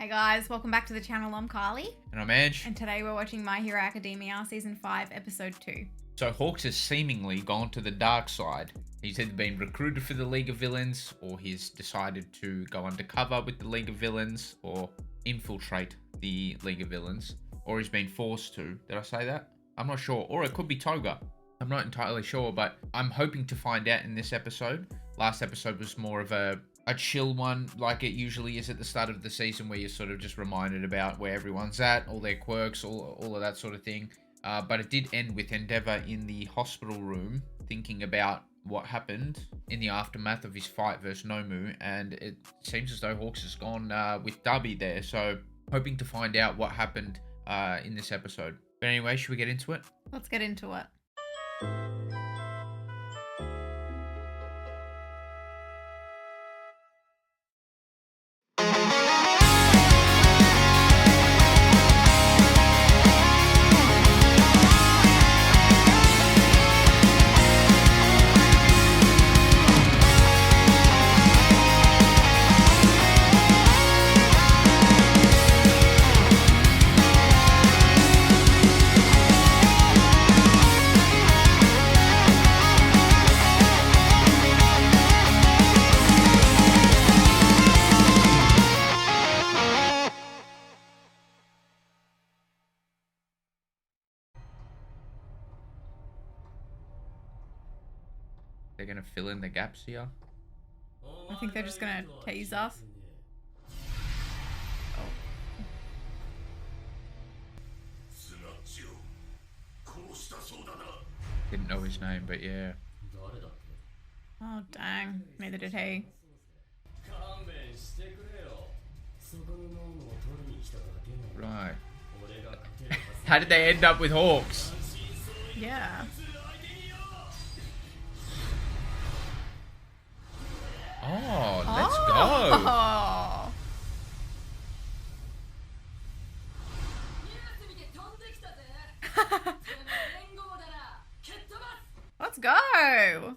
Hey guys, welcome back to the channel. I'm Carly. And I'm Ange. And today we're watching My Hero Academia Season 5, Episode 2. So Hawks has seemingly gone to the dark side. He's either been recruited for the League of Villains, or he's decided to go undercover with the League of Villains, or infiltrate the League of Villains, or he's been forced to. Did I say that? I'm not sure. Or it could be Toga. I'm not entirely sure, but I'm hoping to find out in this episode. Last episode was more of a chill one, like it usually is at the start of the season, where you're sort of just reminded about where everyone's at, all their quirks, all of that sort of thing. But it did end with Endeavor in the hospital room thinking about what happened in the aftermath of his fight versus Nomu, and it seems as though Hawks has gone with Darby there, so hoping to find out what happened in this episode. But anyway, should we get into it? Let's get into it. They're gonna fill in the gaps here. I think they're just gonna tease us. Didn't know his name, but yeah. Oh dang, neither did he. Right. How did they end up with Hawks? Yeah. Oh, let's go. Oh. Let's go.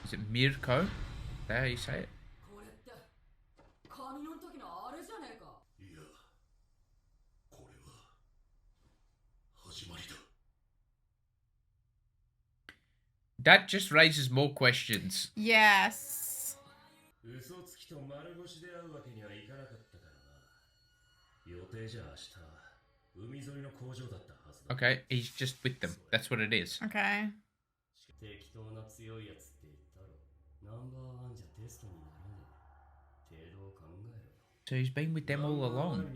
Is it Mirko? Is that how you say it? That just raises more questions. Yes. Okay, he's just with them. That's what it is. Okay. So he's been with them all along.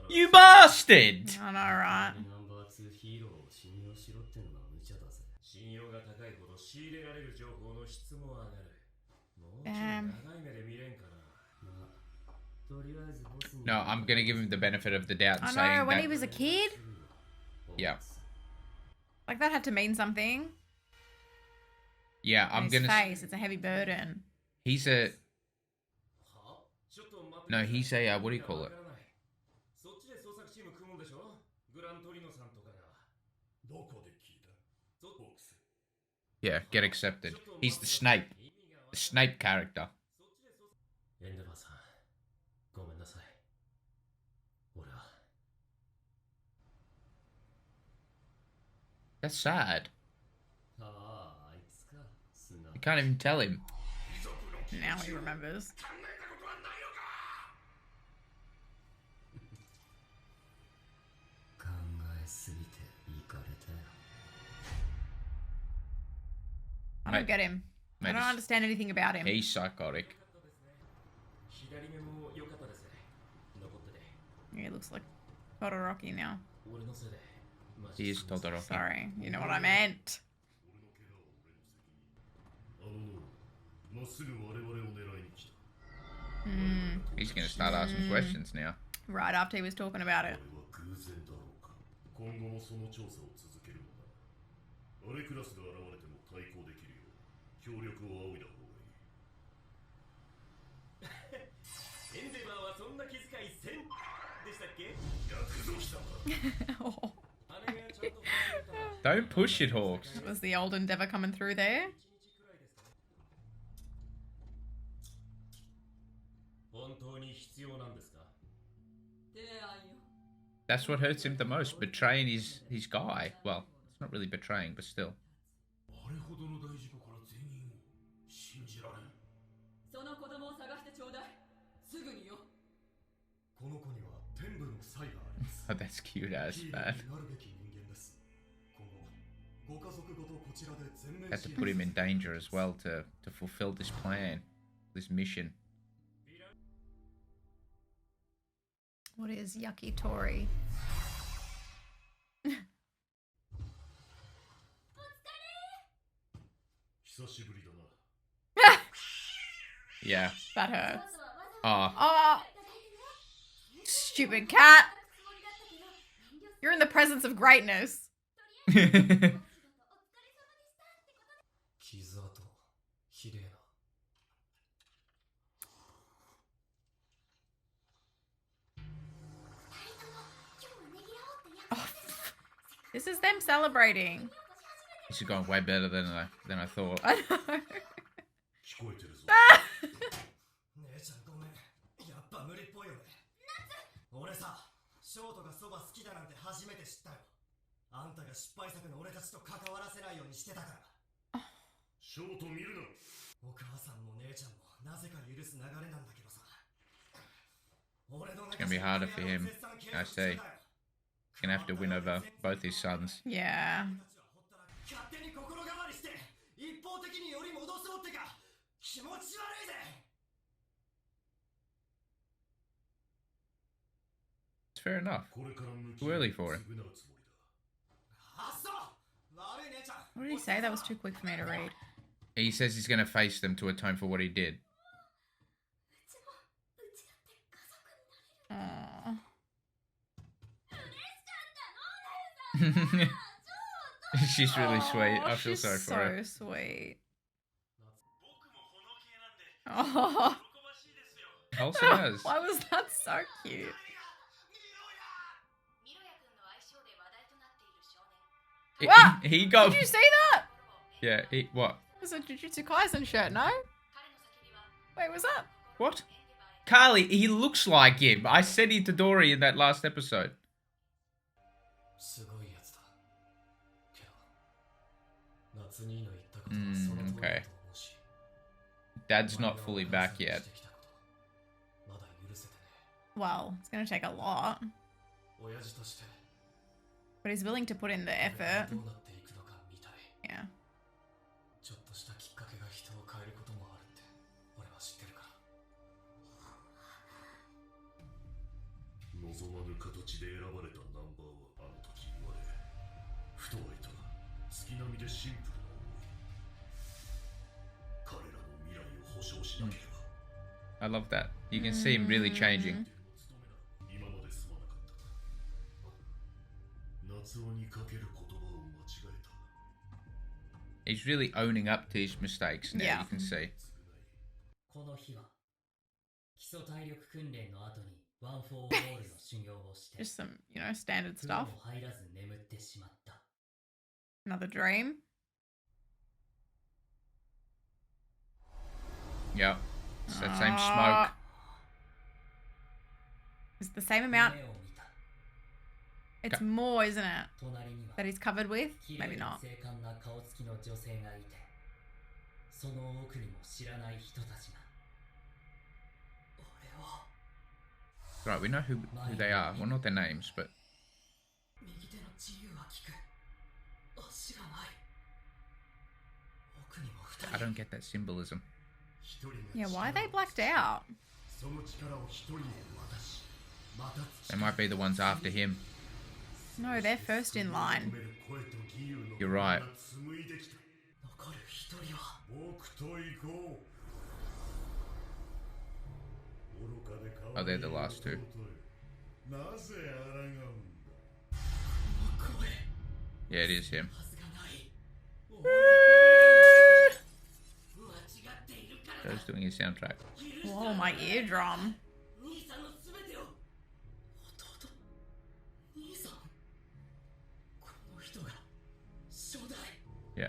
You bastard! I know, right? Damn. No, I'm gonna give him the benefit of the doubt and I saying know, when that, he was a kid? yeah. Like, that had to mean something. Yeah, I'm And his face, it's a heavy burden. He's a... No, he's a, what do you call it? Yeah, get accepted. He's the Snape. The Snape character. That's sad. You can't even tell him. Now he remembers. I don't get him. I don't understand anything about him. He's psychotic. He looks like Todoroki now. He is Todoroki. Sorry, you know what I meant. He's gonna start asking questions now. Right after he was talking about it. Oh. Don't push it, Hawks. That was the old Endeavour coming through there. That's what hurts him the most, betraying his guy. Well, it's not really betraying, but still. Oh, that's cute as man. Had to put him in danger as well to fulfill this plan, this mission. What is yakitori? Yeah. That hurts. Oh. Oh! Stupid cat! You're in the presence of greatness. Oh, this is them celebrating. This is going way better than I thought. I know. It's gonna be harder for him, I see. He's gonna have to win over both his sons. Yeah. It's fair enough. Too early for him. What did he say? That was too quick for me to read. He says he's gonna face them to atone for what he did. Aww. She's really sweet. I feel sorry for her. She's so sweet. Oh. Also does. Why was that so cute? He got. Did you see that? Yeah. What? It was a Jujutsu Kaisen shirt, no? Wait, was that? What? Carlie, he looks like him. I said Itadori in that last episode. Okay. Dad's not fully back yet. Well, it's going to take a lot. But he's willing to put in the effort. Yeah. I love that. You can see him really changing. He's really owning up to his mistakes now, you can see. Just some, standard stuff. Another dream. Yep. It's that same smoke. It's the same amount. It's more, isn't it? That he's covered with? Maybe not. Right, we know who they are. Well, not their names, but... I don't get that symbolism. Yeah, why are they blacked out? They might be the ones after him. No, they're first in line. You're right. Oh, they're the last two. Yeah, it is him. Joe's doing his soundtrack. Whoa, my eardrum. Yeah.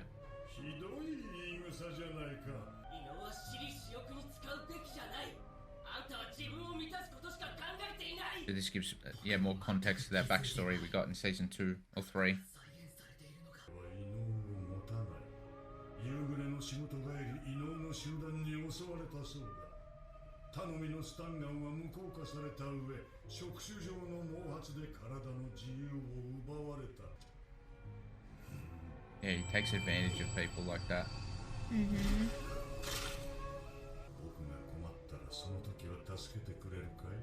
So this gives more context to that backstory we got in season 2 or 3. 頼みのスタンガンは無効化された上、触手状の毛髪で体の自由を奪われた。Yeah, he takes advantage of people like that. 僕が困ったらその時は助けてくれるかい？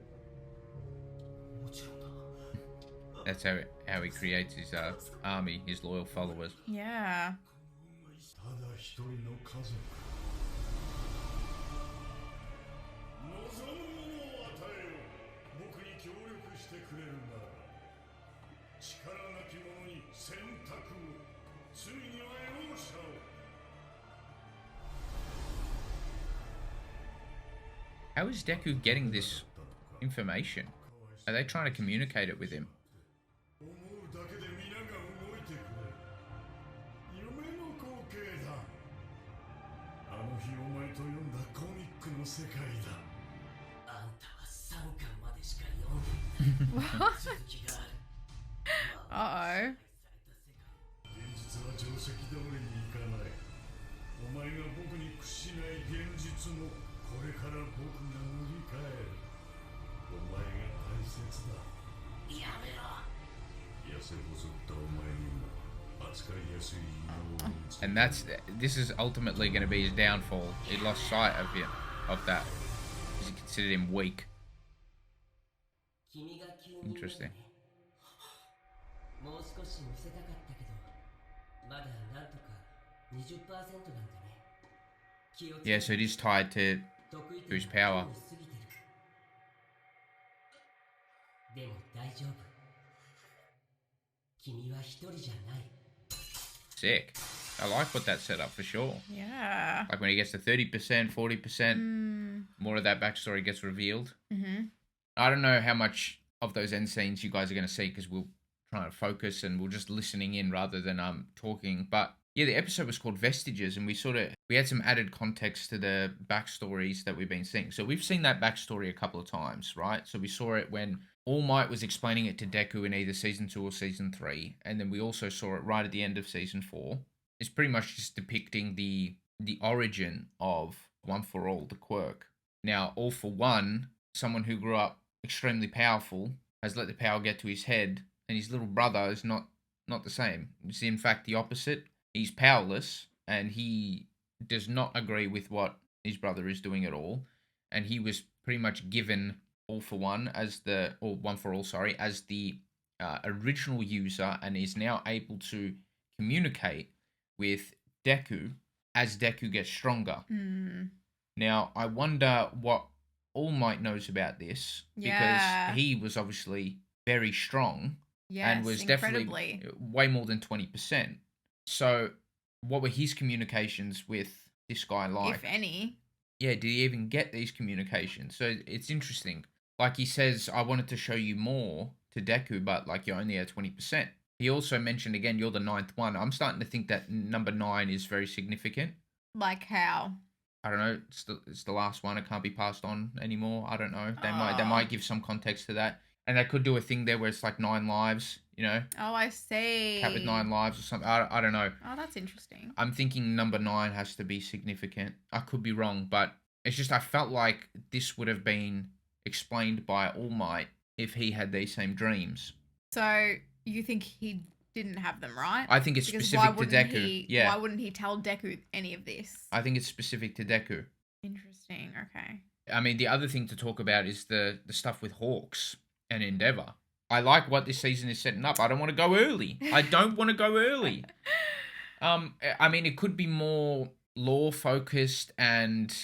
もちろんだ。That's how he creates his army, his loyal followers. Yeah. ただ一人の家族。望むものを与えよ。僕に協力してくれるなら。力なき者に選択を。罪には容赦を。How is Deku getting this information? Are they trying to communicate it with him? 思うだけで皆が動いてくれる。夢の光景だ。あの日お前と読んだコミックの世界だ。あんたは3巻までしか読んでいない。続きがある。Uh-oh. 現実は定石通りにいかない。お前が僕に屈しない現実もこれから僕が塗り替える。お前が大切だ。やめろ。痩せ細ったお前にも扱いやすい異能を見つけ And this is ultimately going to be his downfall. He lost sight of that because he considered him weak. Interesting. Yeah, so it is tied to his power. Sick. I like what that set up for sure. Yeah. Like when he gets to 30%, 40%, more of that backstory gets revealed. I don't know how much of those end scenes you guys are going to see because we're trying to focus and we're just listening in rather than talking. But yeah, the episode was called Vestiges, and we had some added context to the backstories that we've been seeing. So we've seen that backstory a couple of times, right? So we saw it when All Might was explaining it to Deku in either season 2 or season 3, and then we also saw it right at the end of season 4. It's pretty much just depicting the origin of One for All, the quirk. Now, All for One, someone who grew up extremely powerful, has let the power get to his head, and his little brother is not the same. It's in fact the opposite. He's powerless, and he does not agree with what his brother is doing at all, and he was pretty much given All for One or One for All, sorry, as the original user, and is now able to communicate with Deku as Deku gets stronger. Now, I wonder what All Might knows about this, because he was obviously very strong, and was incredibly. Definitely way more than 20%. So, what were his communications with this guy like? If any. Yeah, did he even get these communications? So, it's interesting. Like he says, I wanted to show you more to Deku, but like you're only at 20%. He also mentioned again, you're the 9th one. I'm starting to think that number 9 is very significant. Like how? I don't know. It's the last one. It can't be passed on anymore. I don't know. They might give some context to that. And they could do a thing there where it's like 9 lives, you know? Oh, I see. Cat with 9 lives or something. I don't know. Oh, that's interesting. I'm thinking number 9 has to be significant. I could be wrong, but it's just I felt like this would have been explained by All Might if he had these same dreams. So you think he didn't have them, right? I think it's specific to Deku. Why wouldn't he tell Deku any of this? I think it's specific to Deku. Interesting. Okay. I mean, the other thing to talk about is the stuff with Hawks and Endeavor. I like what this season is setting up. I don't want to go early. I don't want to go early. I mean, it could be more lore focused and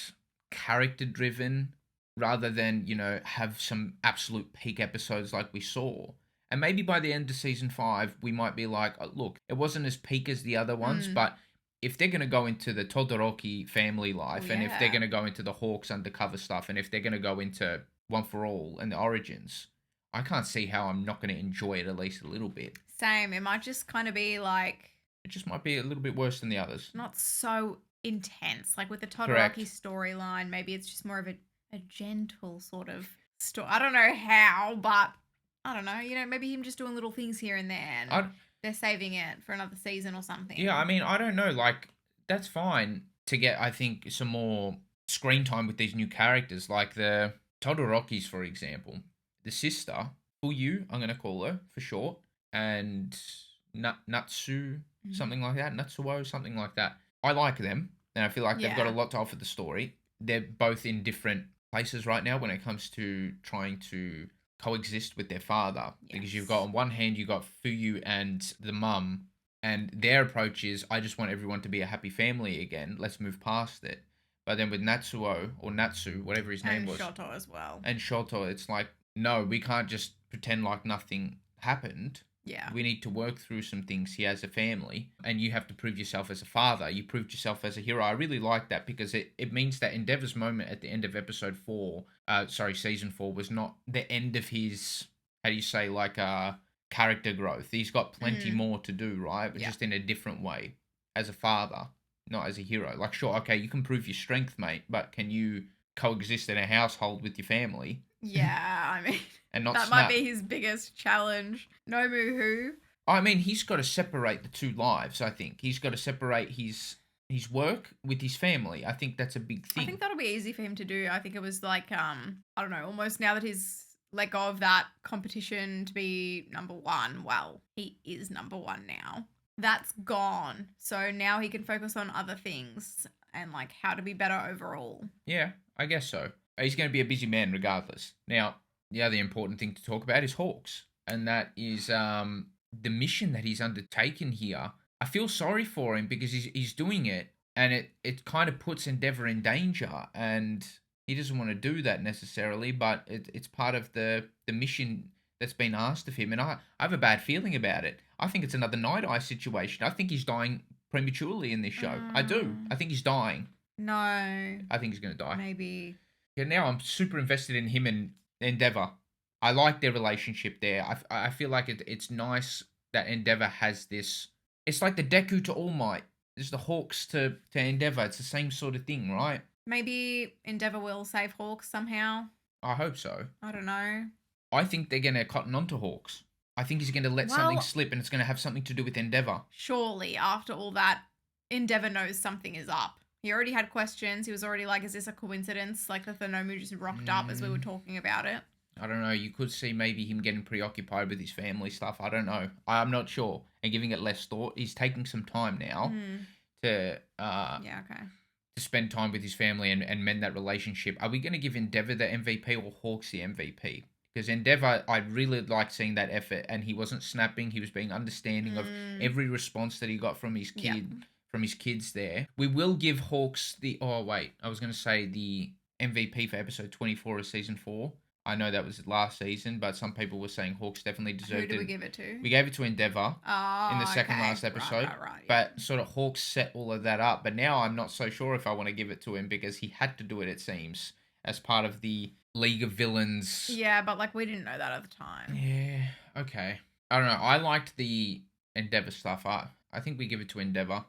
character driven rather than, you know, have some absolute peak episodes like we saw. And maybe by the end of season 5, we might be like, oh, look, it wasn't as peak as the other ones, but if they're going to go into the Todoroki family life, and if they're going to go into the Hawks undercover stuff, and if they're going to go into One for All and the origins, I can't see how I'm not going to enjoy it at least a little bit. Same. It might just kind of be like... It just might be a little bit worse than the others. Not so intense. Like with the Correct. Todoroki storyline, maybe it's just more of a gentle sort of story. I don't know how, but I don't know. You know, maybe him just doing little things here and there and they're saving it for another season or something. Yeah, I mean, I don't know. Like, that's fine to get, I think, some more screen time with these new characters. Like the Todorokis, for example. The sister, Fuyu, I'm going to call her for short, and Natsu, something like that. Natsuo, something like that. I like them, and I feel like they've got a lot to offer the story. They're both in different places right now when it comes to trying to coexist with their father. Yes. Because you've got, on one hand, you've got Fuyu and the mum, and their approach is, I just want everyone to be a happy family again. Let's move past it. But then with Natsuo, or Natsu, whatever his name was. And Shoto as well. And Shoto, it's like, no, we can't just pretend like nothing happened. Yeah. We need to work through some things here as a family. And you have to prove yourself as a father. You proved yourself as a hero. I really like that because it means that Endeavor's moment at the end of season 4 was not the end of his, how do you say, like, character growth. He's got plenty more to do, right? But just in a different way. As a father, not as a hero. Like, sure, okay, you can prove your strength, mate, but can you coexist in a household with your family? Yeah, I mean, and not that might be his biggest challenge. Nomu who? I mean, he's got to separate the two lives, I think. He's got to separate his work with his family. I think that's a big thing. I think that'll be easy for him to do. I think it was like, I don't know, almost now that he's let go of that competition to be number one. Well, he is number one now. That's gone. So now he can focus on other things and like how to be better overall. Yeah, I guess so. He's going to be a busy man regardless. Now, the other important thing to talk about is Hawks. And that is the mission that he's undertaken here. I feel sorry for him because he's doing it. And it kind of puts Endeavor in danger. And he doesn't want to do that necessarily. But it's part of the mission that's been asked of him. And I have a bad feeling about it. I think it's another Night Eye situation. I think he's dying prematurely in this show. I do. I think he's dying. No. I think he's going to die. Maybe. Yeah, now I'm super invested in him and Endeavor. I like their relationship there. I feel like it's nice that Endeavor has this... It's like the Deku to All Might. It's the Hawks to Endeavor. It's the same sort of thing, right? Maybe Endeavor will save Hawks somehow. I hope so. I don't know. I think they're going to cotton on to Hawks. I think he's going to let something slip and it's going to have something to do with Endeavor. Surely, after all that, Endeavor knows something is up. He already had questions. He was already like, is this a coincidence? Like that the Nomu just rocked up as we were talking about it. I don't know. You could see maybe him getting preoccupied with his family stuff. I don't know. I'm not sure. And giving it less thought. He's taking some time now to spend time with his family and mend that relationship. Are we going to give Endeavor the MVP or Hawks the MVP? Because Endeavor, I really liked seeing that effort. And he wasn't snapping. He was being understanding of every response that he got from his kid. Yep. From his kids there. We will give Hawks the... Oh, wait. I was going to say the MVP for episode 24 of season 4. I know that was last season, but some people were saying Hawks definitely deserved it. Who did we give it to? We gave it to Endeavor in the second last episode. Right, yeah. But sort of Hawks set all of that up. But now I'm not so sure if I want to give it to him because he had to do it, it seems, as part of the League of Villains. Yeah, but like we didn't know that at the time. Yeah, okay. I don't know. I liked the Endeavor stuff. I think we give it to Endeavor.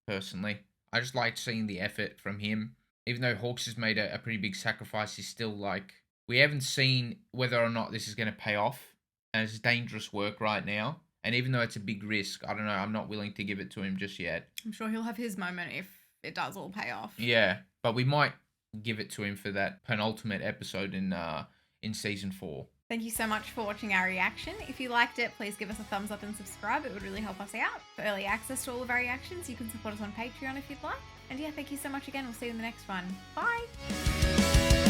Personally, I just liked seeing the effort from him. Even though Hawks has made a pretty big sacrifice, he's still like... We haven't seen whether or not this is going to pay off. And it's dangerous work right now. And even though it's a big risk, I don't know, I'm not willing to give it to him just yet. I'm sure he'll have his moment if it does all pay off. Yeah, but we might give it to him for that penultimate episode in season 4. Thank you so much for watching our reaction. If you liked it, please give us a thumbs up and subscribe. It would really help us out. For early access to all of our reactions, you can support us on Patreon if you'd like. And yeah, thank you so much again. We'll see you in the next one. Bye!